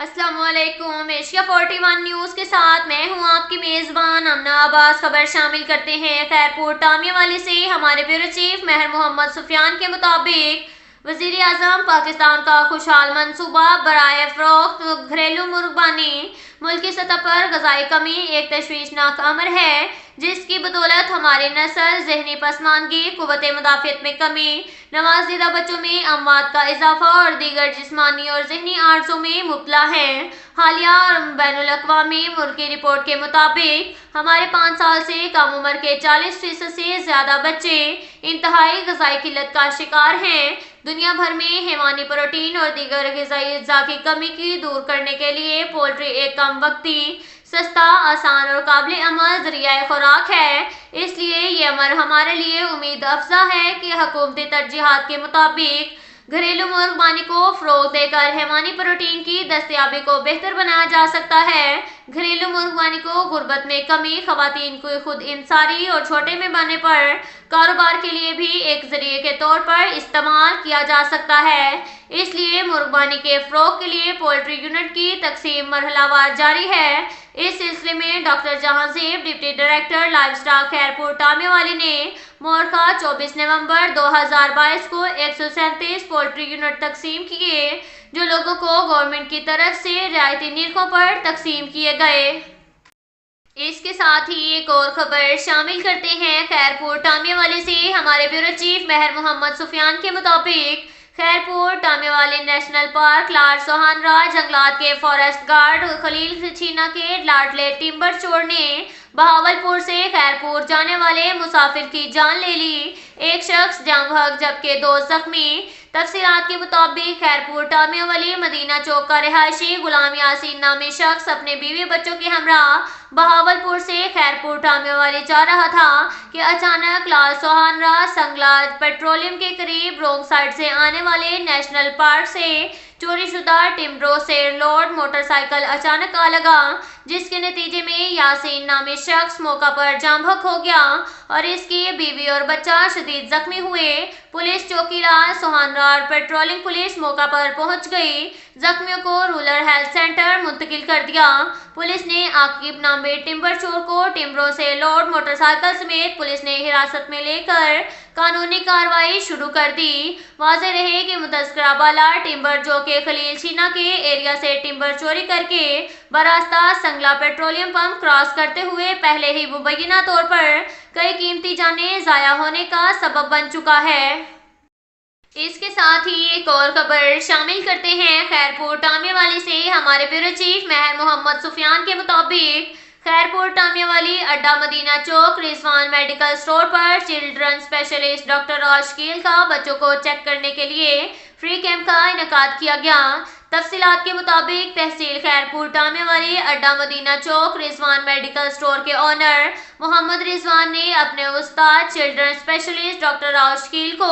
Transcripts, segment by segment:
السلام علیکم۔ Asia 41 news کے ساتھ میں ہوں آپ کی میزبان امنا عباس۔ خبر شامل کرتے ہیں خیرپور ٹامیہ والی سے۔ ہمارے بیورو چیف مہر محمد سفیان کے مطابق وزیر اعظم پاکستان کا خوشحال منصوبہ برائے فروخت گھریلو مرغبانی ملکی سطح پر غذائی کمی ایک تشویشناک امر ہے، جس کی بدولت ہماری نسل ذہنی پسماندگی، قوت مدافعت میں کمی، نوزائیدہ بچوں میں اموات کا اضافہ اور دیگر جسمانی اور ذہنی عارضوں میں مبتلا ہے۔ حالیہ اور بین الاقوامی ملکی رپورٹ کے مطابق ہمارے 5 سال سے کم عمر کے 40% سے زیادہ بچے انتہائی غذائی قلت کا شکار ہیں۔ دنیا بھر میں حیوانی پروٹین اور دیگر غذائی اجزاء کی کمی کی دور کرنے کے لیے پولٹری ایک کم وقتی، سستا، آسان اور قابل عمل ذریعہ خوراک ہے۔ اس لیے یہ امر ہمارے لیے امید افزا ہے کہ حکومتی ترجیحات کے مطابق گھریلو مرغبانی کو فروغ دے کر حیوانی پروٹین کی دستیابی کو بہتر بنایا جا سکتا ہے۔ گھریلو مرغبانی کو غربت میں کمی، خواتین کی خود انحصاری اور چھوٹے پیمانے پر کاروبار کے لیے بھی ایک ذریعے کے طور پر استعمال کیا جا سکتا ہے۔ اس لیے مرغبانی کے فروغ کے لیے پولٹری یونٹ کی تقسیم مرحلہ وار جاری ہے۔ اس سلسلے میں doctor Jahanzeb, deputy director livestock Khairpur Tamewali نے مورخہ 24 نومبر 2022 کو 137 پولٹری یونٹ تقسیم کیے، جو لوگوں کو گورنمنٹ کی طرف سے رعایتی نرخوں پر تقسیم کیے گئے۔ اس کے ساتھ ہی ایک اور خبر شامل کرتے ہیں خیرپور ٹامیہ والے سے۔ ہمارے بیورو چیف مہر محمد سفیان کے مطابق خیرپور ٹامیہ والے نیشنل پارک، لارڈ سوہان راج جنگلات کے فارسٹ گارڈ خلیل چھینا کے لاڈلے ٹمبر چور نے بہاولپور سے خیرپور جانے والے مسافر کی جان لے لی۔ ایک شخص جاں بحق جبکہ 2 زخمی۔ تفصیلات کے مطابق خیرپور ٹامیہ والی مدینہ چوک کا رہائشی غلام یاسین نامی شخص اپنے بیوی بچوں کے ہمراہ بہاولپور سے خیرپور ٹامیہ والی جا رہا تھا کہ اچانک لال سوہان راج سنگلا پیٹرولیم کے قریب رونگ سائیڈ سے آنے والے نیشنل پارک سے چوری شدہ ٹمبروں سے لوڈ موٹر سائیکل اچانک آ لگا، جس کے نتیجے میں یاسین نامی شخص موقع پر جاں بحق ہو گیا اور اس کی بیوی اور بچہ شدید زخمی ہوئے۔ پولیس چوکی لال سوہان راج پیٹرولنگ پولیس موقع پر پہنچ گئی، زخمیوں کو رورل ہیلتھ سینٹر منتقل کر دیا۔ پولیس نے عاقب نامی ٹمبر چور کو ٹمبروں سے لوڈ موٹر سائیکل سمیت پولیس نے حراست میں لے کر قانونی کارروائی شروع کر دی۔ واضح رہے کہ متذکرہ بالا ٹمبر جو کہ خلیل چھینا کے ایریا سے ٹمبر چوری کر کے براستہ سنگلا پیٹرولیم پمپ کراس کرتے ہوئے پہلے ہی مبینہ طور پر کئی قیمتی جانیں ضائع ہونے کا سبب بن چکا ہے۔ اس کے ساتھ ہی ایک اور خبر شامل کرتے ہیں خیرپور ٹامیہ والی سے۔ ہمارے بیورو چیف مہر محمد سفیان کے مطابق خیرپور ٹامیہ والی اڈا مدینہ چوک رضوان میڈیکل اسٹور پر چلڈرن اسپیشلسٹ ڈاکٹر راشکیل کا بچوں کو چیک کرنے کے لیے فری کیمپ کا انعقاد کیا گیا۔ تفصیلات کے مطابق تحصیل خیرپور ٹامیہ والی اڈا مدینہ چوک رضوان میڈیکل اسٹور کے اونر محمد رضوان نے اپنے استاد چلڈرن اسپیشلسٹ ڈاکٹر راشکیل کو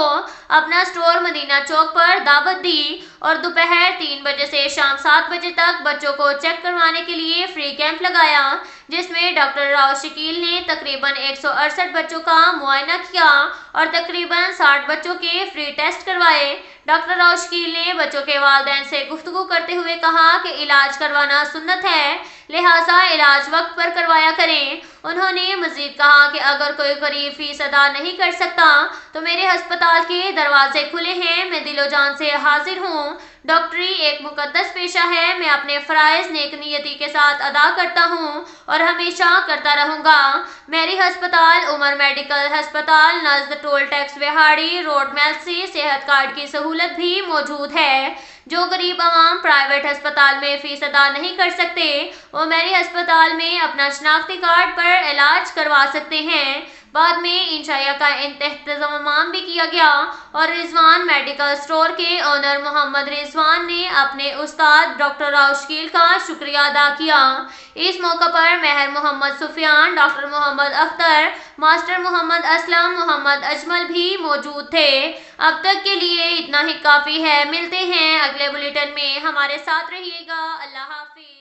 اپنا اسٹور مدینہ چوک پر دعوت دی اور دوپہر 3 بجے سے شام 7 بجے تک بچوں کو چیک کروانے کے لیے فری کیمپ لگایا، جس میں ڈاکٹر راشکیل نے تقریباً 168 بچوں کا معائنہ کیا اور تقریباً 60 بچوں کے فری ٹیسٹ کروائے۔ ڈاکٹر راشکیل نے بچوں کے والدین سے گفتگو کرتے ہوئے کہا کہ علاج کروانا سنت ہے، لہٰذا علاج وقت پر کروایا کریں۔ انہوں نے مزید کہا کہ اگر کوئی غریب فیس ادا نہیں کر سکتا تو میرے ہسپتال کے دروازے کھلے ہیں، میں دل و جان سے حاضر ہوں۔ ڈاکٹری ایک مقدس پیشہ ہے، میں اپنے فرائض نیک نیتی کے ساتھ ادا کرتا ہوں اور ہمیشہ کرتا رہوں گا۔ میری ہسپتال عمر میڈیکل ہسپتال نزد toll tax Vehari road Mailsi صحت کارڈ کی سہولت بھی موجود ہے۔ جو غریب عوام پرائیویٹ ہسپتال میں فیس ادا نہیں کر سکتے، وہ میری ہسپتال میں اپنا شناختی کارڈ پر علاج کروا سکتے ہیں۔ بعد میں انشائیہ کا اہتمام بھی کیا گیا اور رضوان میڈیکل اسٹور کے اونر محمد رضوان نے اپنے استاد ڈاکٹر راشکیل کا شکریہ ادا کیا۔ اس موقع پر مہر محمد سفیان، ڈاکٹر محمد اختر، ماسٹر محمد اسلم، محمد اجمل بھی موجود تھے۔ اب تک کے لیے اتنا ہی کافی ہے، ملتے ہیں اگلے بلیٹن میں، ہمارے ساتھ رہیے گا۔ اللہ حافظ۔